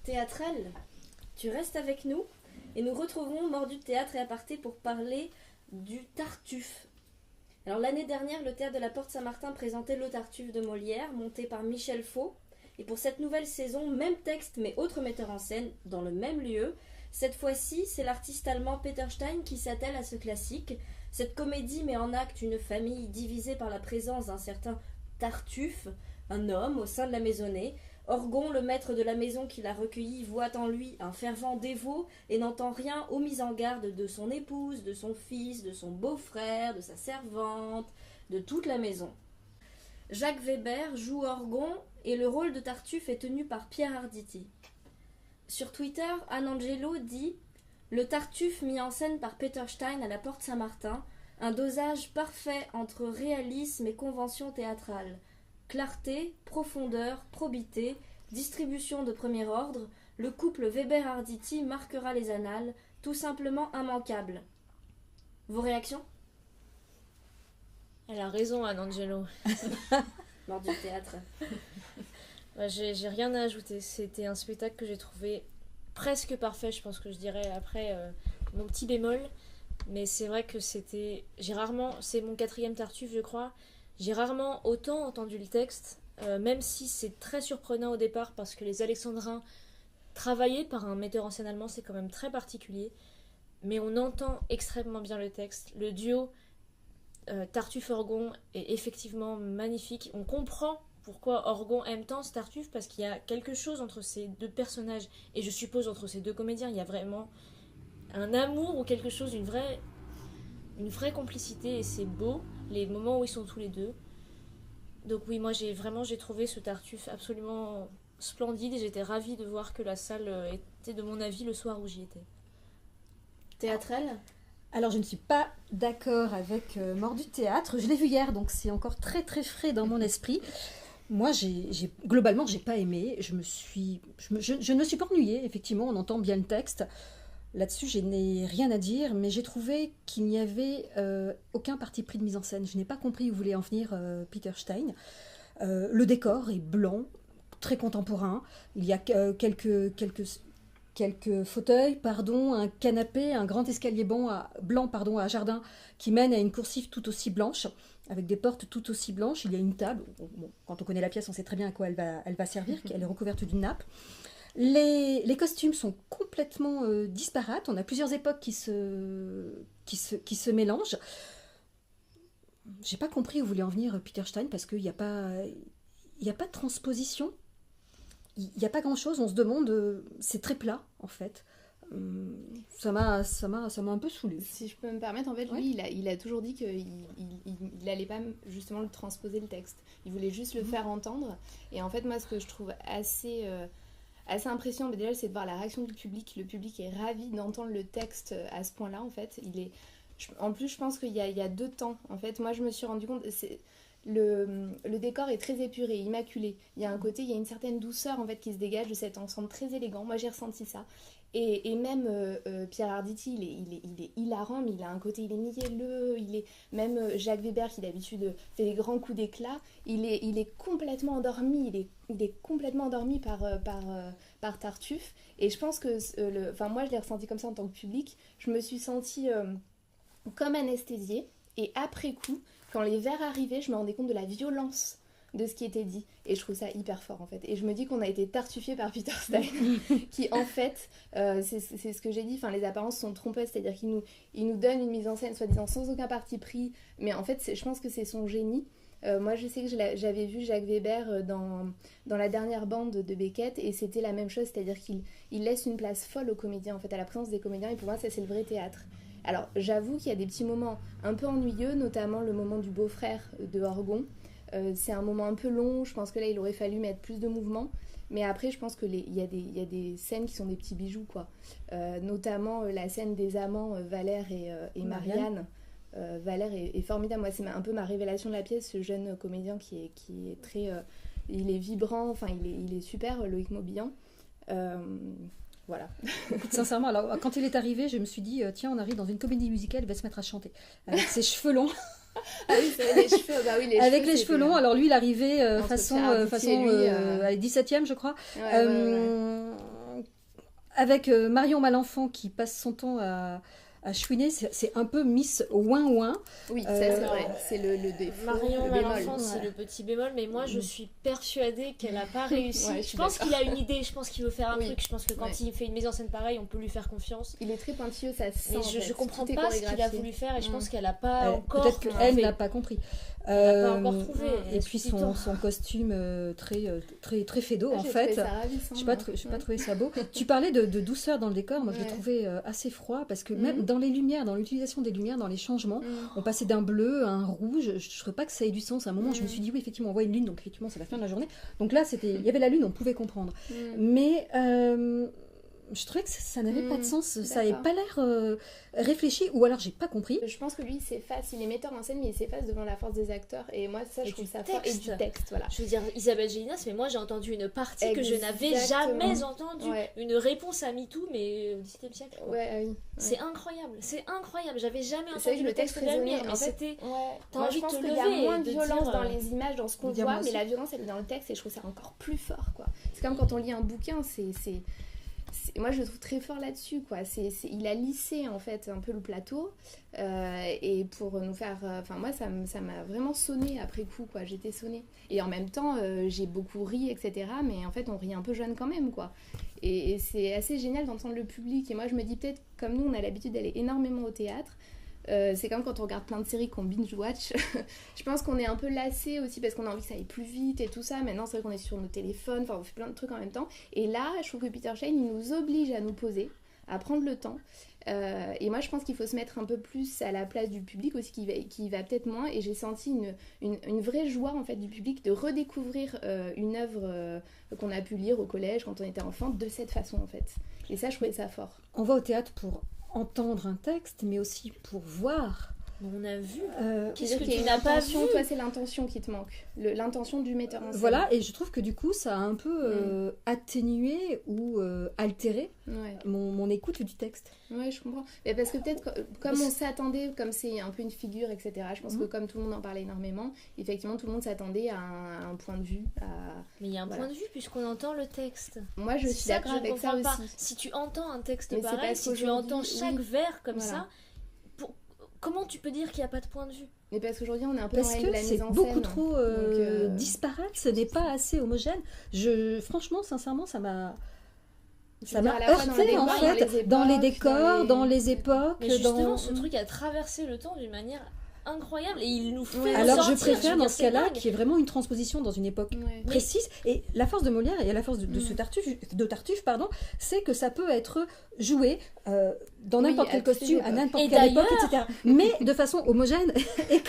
Théâtrelle, tu restes avec nous et nous retrouverons Mordu de Théâtre et Aparté pour parler du Tartuffe. Alors l'année dernière, le Théâtre de la Porte Saint-Martin présentait Le Tartuffe de Molière, monté par Michel Faux. Et pour cette nouvelle saison, même texte mais autre metteur en scène, dans le même lieu. Cette fois-ci, c'est l'artiste allemand Peter Stein qui s'attelle à ce classique. Cette comédie met en acte une famille divisée par la présence d'un certain Tartuffe, un homme au sein de la maisonnée. Orgon, le maître de la maison qui l'a recueilli, voit en lui un fervent dévot et n'entend rien aux mises en garde de son épouse, de son fils, de son beau-frère, de sa servante, de toute la maison. Jacques Weber joue Orgon et le rôle de Tartuffe est tenu par Pierre Arditi. Sur Twitter, Anne Angelo dit « Le Tartuffe mis en scène par Peter Stein à la Porte Saint-Martin, un dosage parfait entre réalisme et convention théâtrale. Clarté, profondeur, probité, distribution de premier ordre, le couple Weber-Arditi marquera les annales, tout simplement immanquable. » Vos réactions ? Elle a raison, Anne Angelo. Mort du théâtre. J'ai rien à ajouter. C'était un spectacle que j'ai trouvé presque parfait, je pense que je dirais après mon petit bémol. Mais c'est vrai que c'est mon 4e Tartuffe, je crois. J'ai rarement autant entendu le texte, même si c'est très surprenant au départ parce que les Alexandrins, travaillés par un metteur en scène allemand, c'est quand même très particulier. Mais on entend extrêmement bien le texte. Le duo Tartuffe-Orgon est effectivement magnifique. On comprend pourquoi Orgon aime tant ce Tartuffe parce qu'il y a quelque chose entre ces deux personnages et je suppose entre ces deux comédiens. Il y a vraiment un amour ou quelque chose, une vraie complicité et c'est beau les moments où ils sont tous les deux. Donc oui, moi j'ai trouvé ce Tartuffe absolument splendide et j'étais ravie de voir que la salle était de mon avis le soir où j'y étais. Théâtrelle ? Alors je ne suis pas d'accord avec Mordu de Théâtre, je l'ai vu hier donc c'est encore très très frais dans mon esprit. Moi globalement j'ai pas aimé, je ne me suis pas ennuyée, effectivement on entend bien le texte. Là-dessus, je n'ai rien à dire, mais j'ai trouvé qu'il n'y avait aucun parti pris de mise en scène. Je n'ai pas compris où voulait en venir Peter Stein. Le décor est blanc, très contemporain. Il y a quelques fauteuils, un canapé, un grand escalier blanc à jardin qui mène à une coursive tout aussi blanche, avec des portes tout aussi blanches. Il y a une table. Bon, quand on connaît la pièce, on sait très bien à quoi elle va servir, qu'elle est recouverte d'une nappe. Les costumes sont complètement disparates. On a plusieurs époques qui se mélangent. J'ai pas compris où voulait en venir Peter Stein parce qu'il n'y a pas de transposition. Il n'y a pas grand-chose. On se demande. C'est très plat en fait. Ça m'a un peu saoulée. Si je peux me permettre, en fait, ouais. lui, il a toujours dit qu'il n'allait pas justement le transposer le texte. Il voulait juste le faire entendre. Et en fait, moi, ce que je trouve assez impressionnant, mais déjà, c'est de voir la réaction du public. Le public est ravi d'entendre le texte à ce point-là, en fait. En plus, je pense qu'il y a 2 temps. En fait, moi, je me suis rendu compte... Le décor est très épuré, immaculé. Il y a une certaine douceur, en fait, qui se dégage de cet ensemble très élégant. Moi, j'ai ressenti ça. Et même Pierre Arditi, il est hilarant, mais il a un côté, il est mielleux, même Jacques Weber, qui d'habitude fait des grands coups d'éclat, il est complètement endormi, il est complètement endormi par Tartuffe. Et je pense que, moi je l'ai ressenti comme ça en tant que public, je me suis sentie comme anesthésiée, et après coup, quand les vers arrivaient, je me rendais compte de la violence de ce qui était dit, et je trouve ça hyper fort en fait, et je me dis qu'on a été tartuffié par Peter Stein qui en fait c'est ce que j'ai dit, les apparences sont trompeuses, c'est à dire qu'il nous donne une mise en scène soi-disant sans aucun parti pris, mais en fait je pense que c'est son génie. Moi je sais que j'avais vu Jacques Weber dans la dernière bande de Beckett, et c'était la même chose, c'est à dire qu'il laisse une place folle aux comédiens en fait, à la présence des comédiens, et pour moi ça c'est le vrai théâtre. Alors j'avoue qu'il y a des petits moments un peu ennuyeux, notamment le moment du beau-frère de Orgon. C'est un moment un peu long, je pense que là il aurait fallu mettre plus de mouvement, mais après je pense qu'il y a des scènes qui sont des petits bijoux quoi. Notamment la scène des amants Valère et Marianne. Valère est formidable, moi c'est un peu ma révélation de la pièce, ce jeune comédien qui est très il est vibrant, il est super, Loïc Maubillan. voilà. Écoute, sincèrement, alors, quand il est arrivé, je me suis dit, tiens, on arrive dans une comédie musicale, il va se mettre à chanter. Avec ses cheveux longs. Ah oui, c'est les cheveux, bah oui, les Avec cheveux, les cheveux longs, alors lui, il arrivait Entre façon, Pierre Arditi et lui, allez, 17e, je crois. Ouais. Avec Marion Malenfant qui passe son temps à chouiner, c'est un peu Miss Ouin-Ouin. Oui, ça, c'est vrai, c'est le défaut. Marion le bémol. Malenfant, c'est le petit bémol, mais moi je suis persuadée qu'elle n'a pas réussi. Ouais, je pense qu'il a une idée, je pense qu'il veut faire un Oui. truc, je pense que quand Ouais. il fait une mise en scène pareille, on peut lui faire confiance. Il est très pointilleux, ça se sent. Mais en je fait. comprends Tout est pas ce qu'il a chorégraphié. voulu faire et je pense qu'elle n'a pas encore. Peut-être qu'elle trouvé. n'a pas compris. Elle n'a pas encore trouvé. Et puis son costume très fédo, Ah, en j'ai fait. trouvé ça ravissant, Je n'ai moi. pas trouvé ça beau. Tu parlais de douceur dans le décor, moi je l'ai Ouais. trouvé assez froid parce que même dans les lumières, dans l'utilisation des lumières, dans les changements, Mm. on passait d'un bleu à un rouge. Je ne trouvais pas que ça ait du sens. À un moment, je me suis dit, oui, effectivement, on voit une lune, donc effectivement, c'est la fin de la journée. Donc là, il y avait la lune, on pouvait comprendre. Mm. Mais je trouvais que ça n'avait pas de sens. Ça n'avait D'accord. pas l'air réfléchi, ou alors j'ai pas compris. Je pense que lui, il s'efface, il est metteur en scène, mais il s'efface devant la force des acteurs. Et moi, ça, Et je trouve du ça fort. Et texte. du texte, voilà. Je veux dire, Isabelle Gélinas, mais moi j'ai entendu une partie que je n'avais Exactement. jamais entendue. Ouais. Une réponse à MeToo, mais au XVIIe siècle. quoi. Ouais, oui. C'est incroyable, j'avais jamais C'est vrai entendu que le le texte texte d'Elmire, résonnait, mais en fait, c'était. Ouais. T'as Moi, envie je de pense te qu'il y a lever moins et de de violence dire, dans les images, dans ce qu'on dire voit, moi mais aussi. la violence, elle est dans le texte et je trouve ça encore plus fort, quoi. C'est comme quand on lit un bouquin, moi, je le trouve très fort là-dessus, quoi. Il a lissé, en fait, un peu le plateau, et pour nous faire... Enfin, moi, ça m'a vraiment sonné après coup, quoi. J'étais sonnée. Et en même temps, j'ai beaucoup ri, etc. Mais en fait, on rit un peu jeune quand même, quoi. Et c'est assez génial d'entendre le public. Et moi, je me dis peut-être, comme nous, on a l'habitude d'aller énormément au théâtre, c'est comme quand on regarde plein de séries qu'on binge-watch. Je pense qu'on est un peu lassé aussi parce qu'on a envie que ça aille plus vite et tout ça. Maintenant, c'est vrai qu'on est sur nos téléphones, enfin, on fait plein de trucs en même temps. Et là, je trouve que Peter Shane, il nous oblige à nous poser, à prendre le temps. Et moi, je pense qu'il faut se mettre un peu plus à la place du public aussi, qui va peut-être moins. Et j'ai senti une vraie joie, en fait, du public de redécouvrir une œuvre qu'on a pu lire au collège quand on était enfant de cette façon, en fait. Et ça, je trouvais ça fort. On va au théâtre pour entendre un texte, mais aussi pour voir. On a vu. Qu'est-ce que tu tu n'as pas vu? Toi, c'est l'intention qui te manque. L'intention du metteur en scène. Voilà, et je trouve que du coup, ça a un peu atténué ou altéré Ouais. mon écoute du texte. Ouais, je comprends. Mais parce que peut-être, comme on s'attendait, comme c'est un peu une figure, etc., je pense que comme tout le monde en parlait énormément, effectivement, tout le monde s'attendait à un point de vue. Mais il y a un Voilà. point de vue puisqu'on entend le texte. Moi, je C'est suis ça que d'accord je avec ça comprends aussi. pas. Si tu entends un texte Mais c'est pareil, parce si tu qu'aujourd'hui, entends chaque oui. vers comme Voilà. ça, comment tu peux dire qu'il n'y a pas de point de vue? Mais parce qu'aujourd'hui, on est un peu Parce dans la que de la c'est mise en beaucoup scène. trop Donc, disparate, ce n'est pas assez homogène. Franchement, sincèrement, ça m'a veux dire, à la fois dans le heurté en décor, fait, dans les décors, dans les époques. Mais justement, dans... ce truc a traversé le temps d'une manière incroyable et il nous fait Ouais. Alors je ressortir, préfère veux dans dire, ce c'est cas-là dingue. qui est vraiment une transposition dans une époque Ouais. précise. Et la force de Molière et la force de ce Tartuffe, c'est que ça peut être joué dans Oui, n'importe à quel toutes les costume, à époques. n'importe Et quelle époque, d'ailleurs- etc. Mais de façon homogène et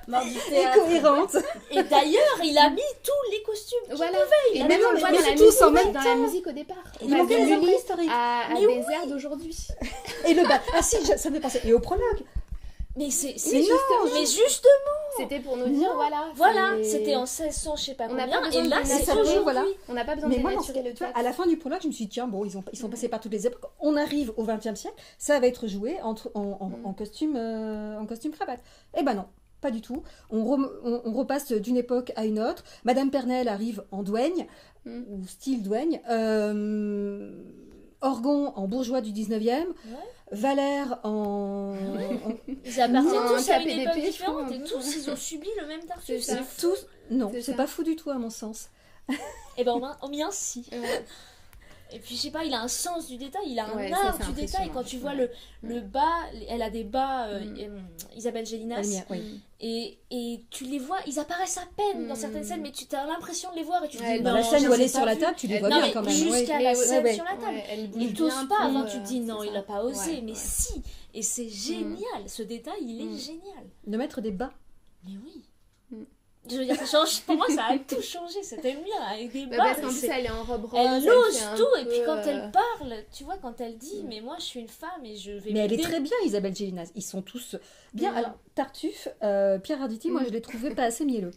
Mort du et théâtre. cohérente. Et d'ailleurs, il a mis tous les costumes. Voilà. Et il a même mis on le les voit dans musiques la tous musique, en même dans la musique au départ. Il On manquait passe les de Lully historiques. à Mais des airs d'aujourd'hui. Et le bas. Ah si, ça me fait penser. Et au prologue. Mais c'est Mais non. mais justement, C'était pour nous dire, voilà. voilà, c'est- c'était en 1600, je sais pas On n'a combien, pas besoin et de là les c'est naturaliser, aujourd'hui. voilà. On n'a pas besoin Mais de moi, dénaturer le tu vois, texte. à la fin du prologue, je me suis dit, tiens, bon, ils sont passés par toutes les époques. On arrive au XXe siècle, ça va être joué en costume cravate. Eh ben non, pas du tout. On repasse d'une époque à une autre. Madame Pernelle arrive en douaigne, ou style douaigne. Orgon en bourgeois du 19e. Valère en... Ils appartiennent Non, tous à une KPDP, époque je différente crois. et tous ils ont subi le même tartuffe. C'est ça. C'est fou. Non, C'est c'est ça. pas fou du tout à mon sens. Et ben au mien si. Ouais. Et puis je sais pas, il a un sens du détail, il a un Ouais, ça, art c'est du détail. impressionnant. Quand tu vois Ouais. le bas, elle a des bas, Isabelle Gélinas, Lumière, oui. et tu les vois, ils apparaissent à peine dans certaines scènes, mais tu as l'impression de les voir et tu te Ouais, dis Dans non, la scène je où elle les est ai sur pas la vus. table, tu les vois Non bien mais quand même. jusqu'à ouais. la Ouais, scène ouais. sur la table. Ouais, elle Il bouge t'ose bien pas plus, avant, tu te dis non, c'est il ça. a pas osé, Ouais, mais ouais. si. Et c'est génial, ce détail, il est génial. De mettre des bas. Mais oui. Mm. Je veux dire, ça change, pour moi, ça a tout changé. C'était le mien, avec des Bah, bas. parce qu'en mais plus, c'est- elle est en robe rose. Elle fait ose un tout, et peu, puis quand elle parle, tu vois, quand elle dit, Mm. mais moi je suis une femme et je vais Mais elle est m'aider. très bien, Isabelle Gélinas. Ils sont tous bien. Mm. Alors, Tartuffe, Pierre Arditi, moi, je l'ai trouvé pas assez mielleux.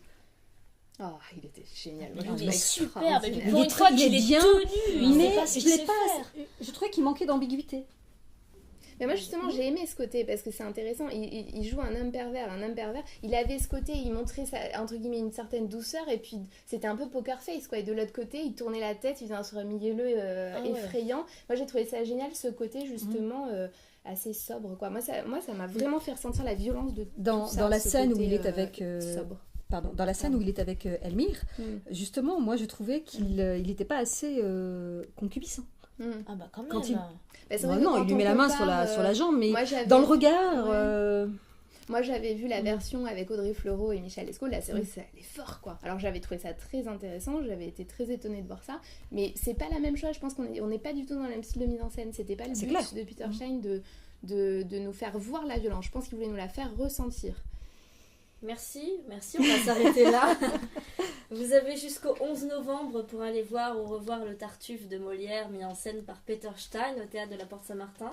Oh, il était génial. Moi, je Il le est trouvais superbe. Et puis extraordinaire. pour une fois il est qu'il est bien, tenu, il mais sait pas ce je qu'il l'ai sait pas. faire. Je trouvais qu'il manquait d'ambiguïté. Mais moi justement j'ai aimé ce côté parce que c'est intéressant, il joue un homme pervers, il avait ce côté, il montrait entre guillemets une certaine douceur et puis c'était un peu poker face quoi, et de l'autre côté il tournait la tête, il faisait un sourire mielleux effrayant. Moi j'ai trouvé ça génial ce côté justement assez sobre quoi, moi ça m'a vraiment fait ressentir la violence de Dans tout ça, la ce scène où côté, il est avec... sobre. Pardon, dans la scène où il est avec Elmire, justement, moi je trouvais qu'il n'était pas assez concubissant. Ah bah quand même. Quand il- Bah, c'est Bah vrai que non, quand il lui on met la main compare, sur la jambe, mais moi, j'avais- dans le regard... Ouais. Moi j'avais vu la version avec Audrey Fleurot et Michel Lescaut, là c'est vrai que ça allait fort quoi. Alors j'avais trouvé ça très intéressant, j'avais été très étonnée de voir ça, mais c'est pas la même chose, je pense qu'on n'est pas du tout dans le même style de mise en scène, c'était pas le C'est but clair. de Peter Shine de nous faire voir la violence, je pense qu'il voulait nous la faire ressentir. Merci, on va s'arrêter là. Vous avez jusqu'au 11 novembre pour aller voir ou revoir le Tartuffe de Molière mis en scène par Peter Stein au théâtre de la Porte Saint-Martin.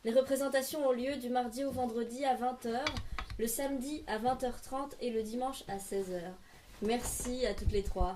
Les représentations ont lieu du mardi au vendredi à 20h, le samedi à 20h30 et le dimanche à 16h. Merci à toutes les trois.